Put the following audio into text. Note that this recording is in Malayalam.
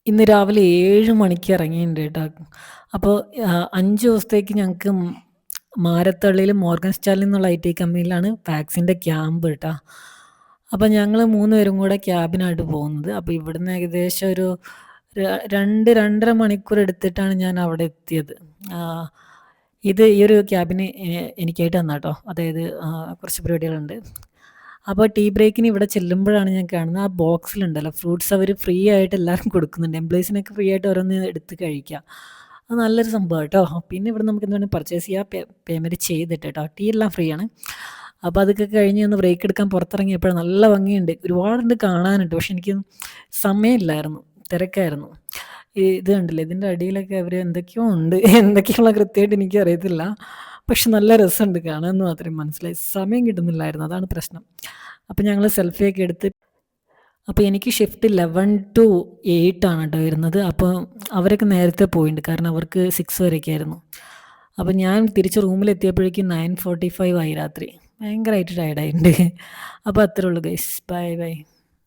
ഇന്ന് രാവിലെ 7 മണിക്ക് ഇറങ്ങിയിട്ടുണ്ട് കേട്ടോ. അപ്പോൾ 5 ദിവസത്തേക്ക് ഞങ്ങൾക്ക് മാരത്തള്ളിയിൽ മോർഗൻ സ്റ്റാൻലി എന്നുള്ള ഐ ടി കമ്പനിയിലാണ് വാക്സിൻ്റെ ക്യാമ്പ് കേട്ടോ. അപ്പം ഞങ്ങൾ 3 പേരും കൂടെ ക്യാബിനായിട്ട് പോകുന്നത്. അപ്പോൾ ഇവിടുന്ന് ഏകദേശം ഒരു 2-2.5 മണിക്കൂർ എടുത്തിട്ടാണ് ഞാൻ അവിടെ എത്തിയത്. ഇത് ഈ ഒരു ക്യാബിന് എനിക്കായിട്ട് തന്നാട്ടോ. അതായത് കുറച്ച് പരിപാടികളുണ്ട്. അപ്പോൾ ടീ ബ്രേക്കിന് ഇവിടെ ചെല്ലുമ്പോഴാണ് ഞാൻ കാണുന്നത് ആ ബോക്സിലുണ്ടല്ലോ ഫ്രൂട്ട്സ് അവർ ഫ്രീ ആയിട്ട് എല്ലാവരും കൊടുക്കുന്നുണ്ട്. എംപ്ലോയീസിനൊക്കെ ഫ്രീ ആയിട്ട് ഓരോന്ന് എടുത്ത് കഴിക്കാം. അത് നല്ലൊരു സംഭവം കേട്ടോ. പിന്നെ ഇവിടെ നമുക്ക് എന്താണ് പർച്ചേസ് ചെയ്യാം, പേയ്മെൻറ്റ് ചെയ്തിട്ട് കേട്ടോ. ടീ എല്ലാം ഫ്രീ ആണ്. അപ്പോൾ അതൊക്കെ കഴിഞ്ഞ് ഒന്ന് ബ്രേക്ക് എടുക്കാൻ പുറത്തിറങ്ങിയപ്പോൾ നല്ല ഭംഗിയുണ്ട്, ഒരുപാടുണ്ട് കാണാനുണ്ട്. പക്ഷെ എനിക്ക് സമയമില്ലായിരുന്നു, തിരക്കായിരുന്നു. ഇത് കണ്ടില്ലേ, ഇതിൻ്റെ അടിയിലൊക്കെ അവർ എന്തൊക്കെയോ ഉണ്ട്. എന്തൊക്കെയുള്ള കൃത്യമായിട്ട് എനിക്ക് അറിയത്തില്ല. പക്ഷെ നല്ല രസമുണ്ട് കാണാമെന്ന് മാത്രമേ മനസ്സിലായി. സമയം കിട്ടുന്നില്ലായിരുന്നു, അതാണ് പ്രശ്നം. അപ്പം ഞങ്ങൾ സെൽഫിയൊക്കെ എടുത്ത്, അപ്പോൾ എനിക്ക് ഷിഫ്റ്റ് 11 to 8 ആണ് കേട്ടോ വരുന്നത്. അപ്പോൾ അവരൊക്കെ നേരത്തെ പോയിട്ടുണ്ട്, കാരണം അവർക്ക് 6 വരെയൊക്കെ ആയിരുന്നു. അപ്പോൾ ഞാൻ തിരിച്ച് റൂമിലെത്തിയപ്പോഴേക്കും 9:45 ആയി രാത്രി. ഭയങ്കരമായിട്ട് ടയർഡായിട്ടുണ്ട്. അപ്പോൾ അത്രേ ഉള്ളൂ ഗൈസ്, ബൈ ബൈ.